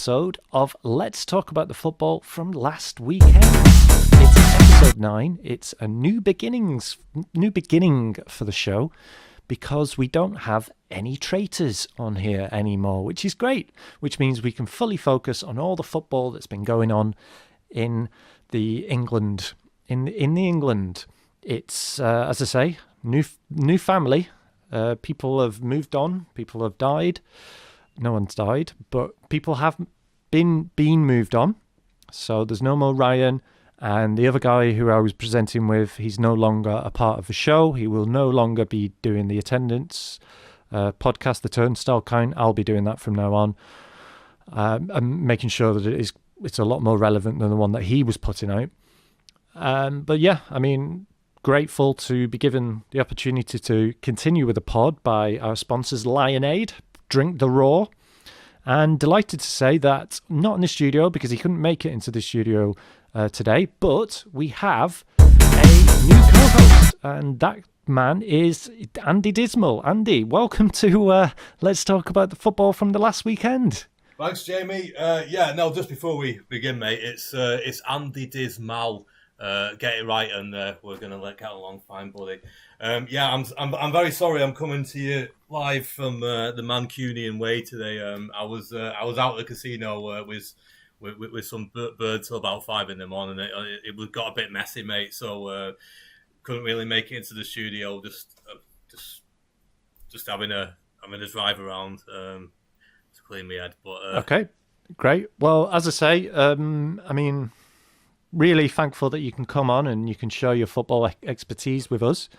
episode of Let's Talk About the Football from last weekend. It's episode 9. It's a new beginning for the show because we don't have any traitors on here anymore, which is great, which means we can fully focus on all the football that's been going on in the England. In the England. It's, as I say, new family. People have moved on. People have died. No one's died, but people have been moved on. So there's no more Ryan. And the other guy who I was presenting with, he's no longer a part of the show. He will no longer be doing the attendance podcast, the turnstile count. I'll be doing that from now on. I'm making sure that it's a lot more relevant than the one that he was putting out. But yeah, I mean, grateful to be given the opportunity to continue with the pod by our sponsors, Lionade, Drink the Raw, and delighted to say that not in the studio because he couldn't make it into the studio today, but we have a new co-host, and that man is Andy Dismal. Andy, welcome to Let's Talk About the Football from the last weekend. Thanks, Jamie. Just before we begin, mate, it's Andy Dismal. Get it right, and we're gonna let get along fine, buddy. I'm very sorry. I'm coming to you live from the Mancunian way today. I was out at the casino with some birds till about 5 a.m. It got a bit messy, mate. So couldn't really make it into the studio. Just having a drive around to clean my head. But okay, great. Well, as I say, I mean, really thankful that you can come on and you can share your football expertise with us.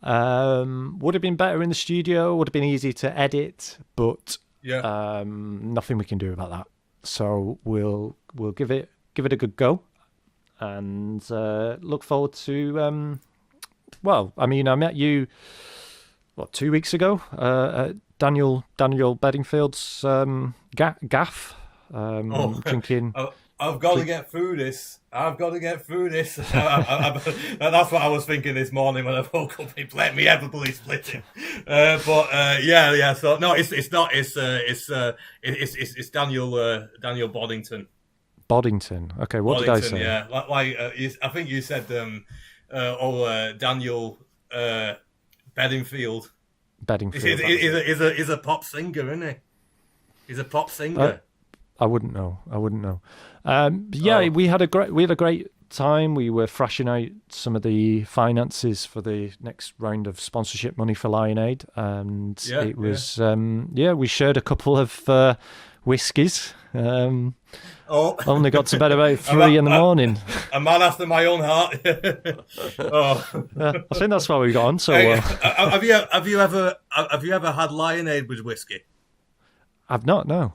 Would have been better in the studio, would have been easy to edit, but nothing we can do about that. So we'll give it a good go, and look forward to. I met you 2 weeks ago at Daniel Bedingfield's gaff, drinking. I've got to get through this. That's what I was thinking this morning when I woke up. He let me everybody splitting. So no, it's not. It's Daniel Boddington. Boddington. Okay, what Boddington, did I say? Yeah, I think you said Daniel Bedingfield. Bedingfield. He's a pop singer, isn't he? He's a pop singer. I wouldn't know. We had a great time. We were thrashing out some of the finances for the next round of sponsorship money for Lionade, and it was we shared a couple of whiskies. Only got to bed about 3 in the morning. A man after my own heart. I think that's why we got on so well. Have you ever had Lionade with whiskey? I've not. No.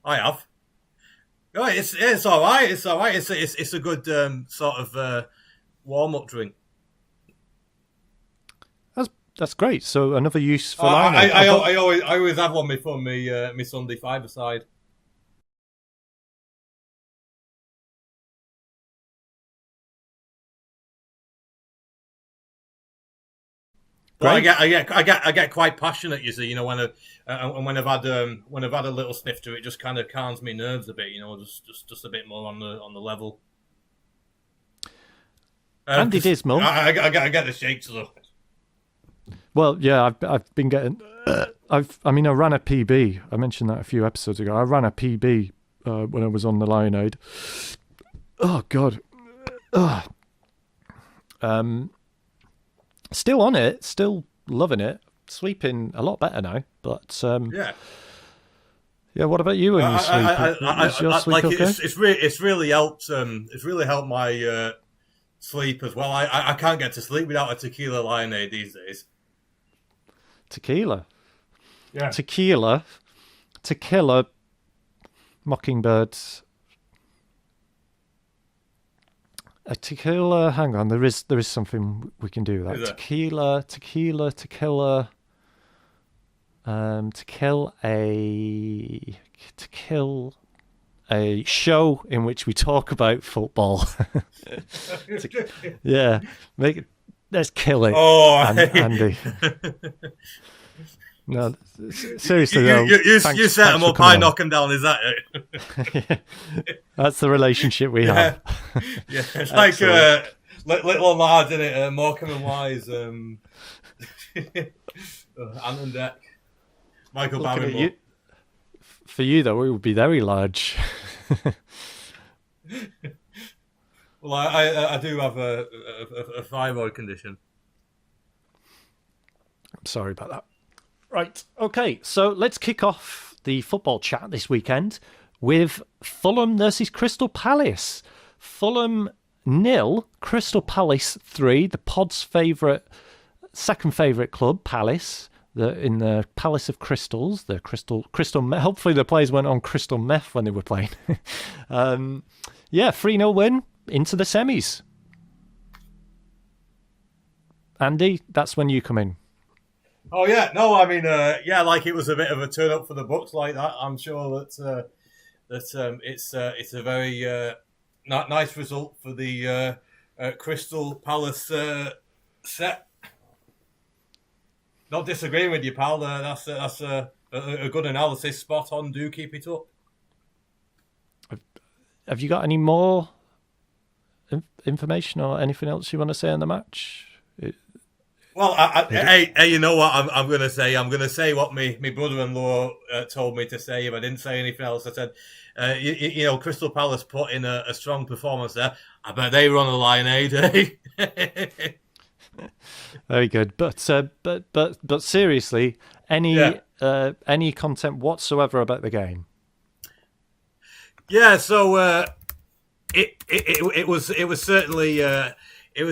I have. Oh, it's all right. It's all right. It's a good sort of warm up drink. That's great. So another use for Lionade. I always have one before me Sunday five-a-side. Well, I get quite passionate. You see, you know, when I've had a little sniff to it, just kind of calms me nerves a bit. You know, just a bit more on the level. Andy Dismal. I get the shakes though. Well, yeah, I've been getting. I ran a PB. I mentioned that a few episodes ago. I ran a PB when I was on the Lionade. Oh God. Still on it, still loving it. Sleeping a lot better now, but yeah. What about you when you sleep? Is your sleep okay? It's really helped. It's really helped my sleep as well. I can't get to sleep without a tequila Lionade these days. Tequila, yeah. Tequila, Mockingbirds. A tequila. Hang on, there is something we can do with that. Tequila. To kill a show in which we talk about football. Let's kill it. Oh, Andy. No, seriously though. You Thanks set them for up, I coming on. knock them down. Is that it? That's the relationship we have. Yeah, it's like little lads in it, Morecambe and Wise, Ant and Deck, Michael Looking at Barrymore. you, for you though, it would be very large. Well, I do have a thyroid condition. I'm sorry about that. Right, okay, so let's kick off the football chat this weekend with Fulham versus Crystal Palace. Fulham 0, Crystal Palace 3, the pod's second favourite club, Palace, in the Palace of Crystals, the crystal. Hopefully the players went on crystal meth when they were playing. 3-0 win into the semis. Andy, that's when you come in. Oh yeah, no, I mean, like it was a bit of a turn up for the books like that. I'm sure that it's a very nice result for the Crystal Palace set. Not disagreeing with you, pal. That's a good analysis. Spot on. Do keep it up. Have you got any more information or anything else you want to say on the match? Well, hey, you know what I'm going to say? I'm going to say what my brother-in-law told me to say. If I didn't say anything else, I said, you know, Crystal Palace put in a strong performance there. I bet they were on a Lionade, eh? Very good, but seriously, any content whatsoever about the game? Yeah, so it was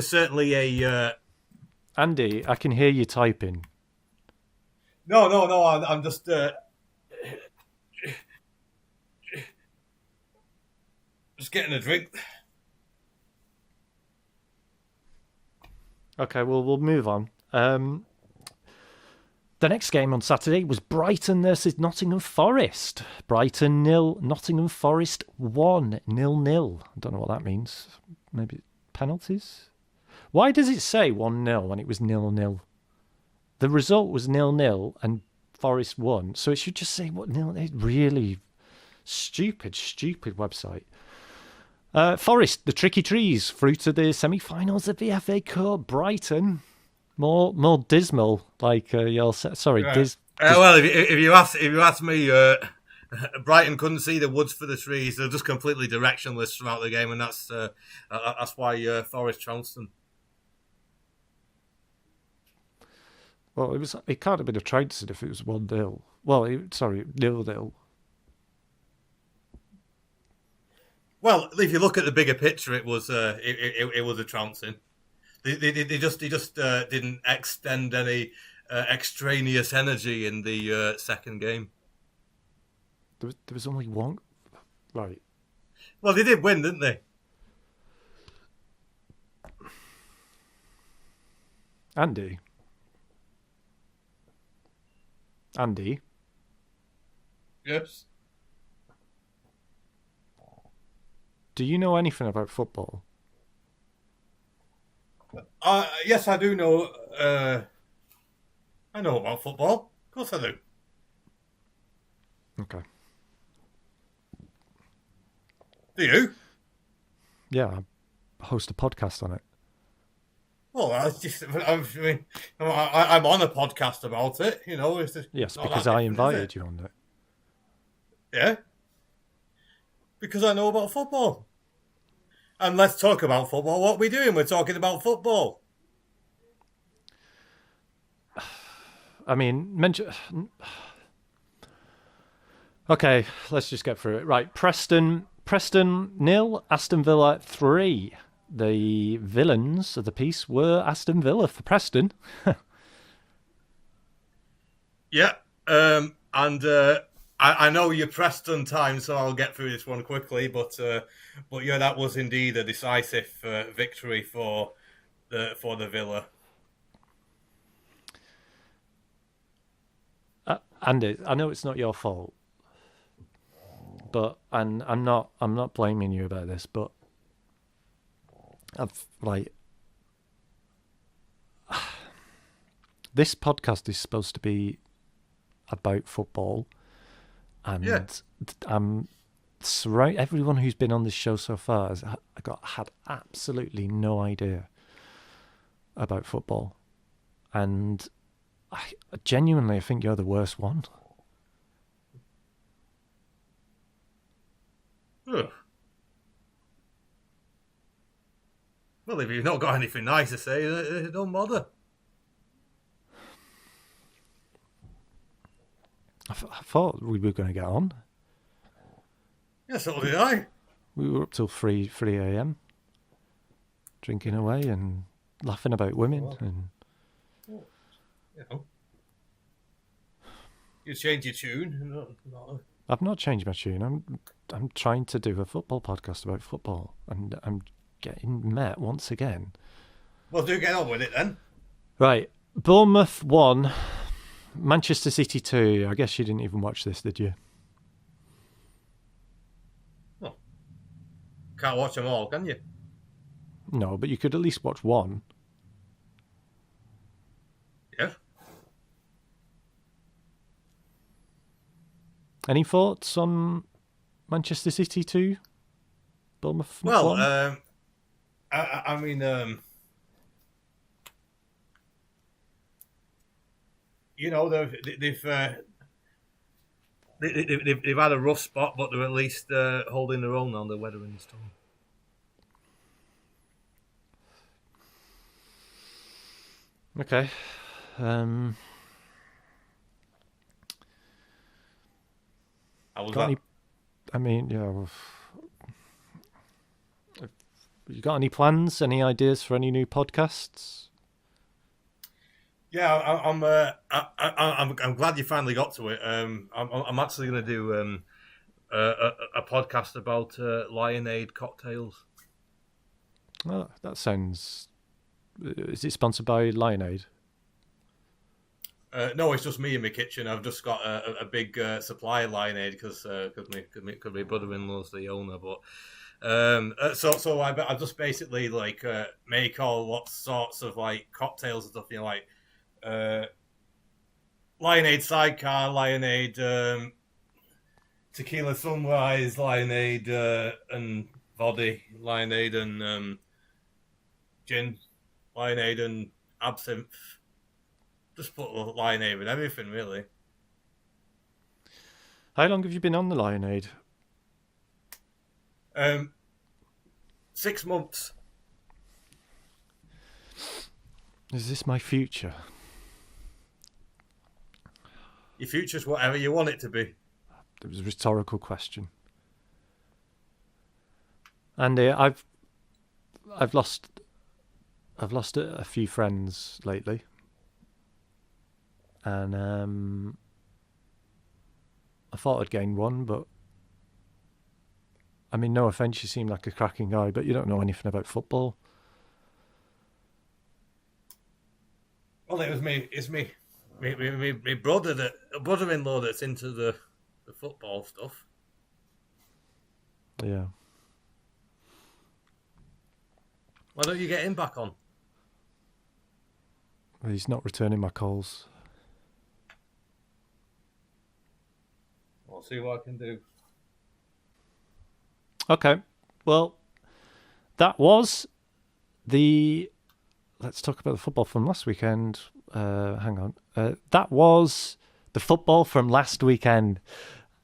certainly a. Andy, I can hear you typing. No, I'm just. Just getting a drink. Okay, well, we'll move on. The next game on Saturday was Brighton versus Nottingham Forest. Brighton 0, Nottingham Forest 1, 0-0. I don't know what that means. Maybe penalties? Why does it say 1-0 when it was 0-0? The result was 0-0 and Forest won, so it should just say what 0. It's really stupid website. Forest, the tricky trees, through to the semi-finals of the FA Cup. Brighton, more dismal, like y'all said. Sorry, well, if you ask me, Brighton couldn't see the woods for the trees. They're just completely directionless throughout the game, and that's why Forest trounced them. Well, it can't have been a trouncing if it was 1-0. Well, 0-0. Well, if you look at the bigger picture, it was it was a trouncing. They just didn't extend any extraneous energy in the second game. There was only one, right? Well, they did win, didn't they? Andy. Yes. Do you know anything about football? Yes, I do know. I know about football. Of course I do. Okay. Do you? Yeah, I host a podcast on it. Well, I'm on a podcast about it. You know. Yes, because I invited you on it. Yeah. Because I know about football. And let's talk about football. What are we doing? We're talking about football. I mean, okay, let's just get through it. Right, Preston 0, Aston Villa 3. The villains of the piece were Aston Villa for Preston. Yeah, and I know you're pressed on time, so I'll get through this one quickly. But yeah, that was indeed a decisive victory for the Villa. Andy, I know it's not your fault, but and I'm not blaming you about this, but this podcast is supposed to be about football, and Yeah. everyone who's been on this show so far has had absolutely no idea about football, and I genuinely think you're the worst one. Ugh. Well, if you've not got anything nice to say, don't bother. I thought we were going to get on. Yeah, so did I. We were up till 3 a.m. drinking away and laughing about women. And You know. You change your tune. I've not changed my tune. I'm trying to do a football podcast about football, and I'm getting met once again. Well, do get on with it then. Right, Bournemouth 1, Manchester City 2. I guess you didn't even watch this, did you? Oh. Can't watch them all, can you? No, but you could at least watch one. Yeah. Any thoughts on Manchester City 2? Bournemouth 1? Well, I mean, you know, they've had a rough spot, but they're at least holding their own on the weathering storm. Okay. You got any plans? Any ideas for any new podcasts? Yeah, I'm glad you finally got to it. I'm actually going to do a podcast about Lionade cocktails. Oh, that sounds. Is it sponsored by Lionade? No, it's just me in my kitchen. I've just got a big supply of Lionade because my brother-in-law's the owner. But so I just basically like make all sorts of like cocktails and stuff. You know, like Lionade Sidecar, Lionade Tequila Sunrise, Lionade and Body, Lionade and Gin, Lionade and Absinthe. Just put Lionade with everything, really. How long have you been on the Lionade? 6 months. Is this my future? Your future's whatever you want it to be. It was a rhetorical question. Andy, I've lost a few friends lately, and I thought I'd gained one, but I mean, no offence, you seem like a cracking guy, but you don't know anything about football. Well, it's me, my brother-in-law that's into the football stuff. Yeah. Why don't you get him back on? He's not returning my calls. I'll see what I can do. Okay. Well, that was the... Let's talk about the football from last weekend. Hang on. That was the football from last weekend.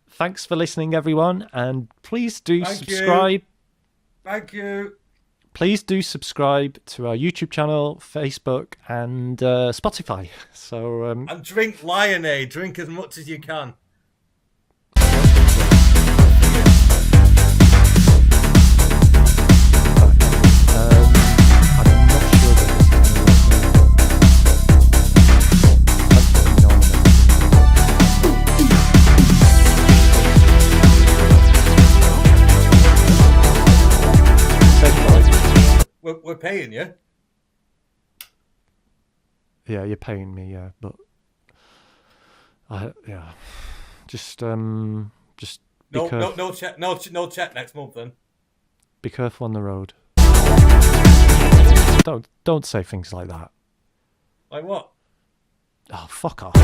Thanks for listening, everyone. And please do subscribe. Thank you. Please do subscribe to our YouTube channel, Facebook, and Spotify. So and drink Lionade. Drink as much as you can. We're paying you. Yeah, you're paying me. Yeah, but just no check next month then. Be careful on the road. Don't say things like that. Like what? Oh, fuck off.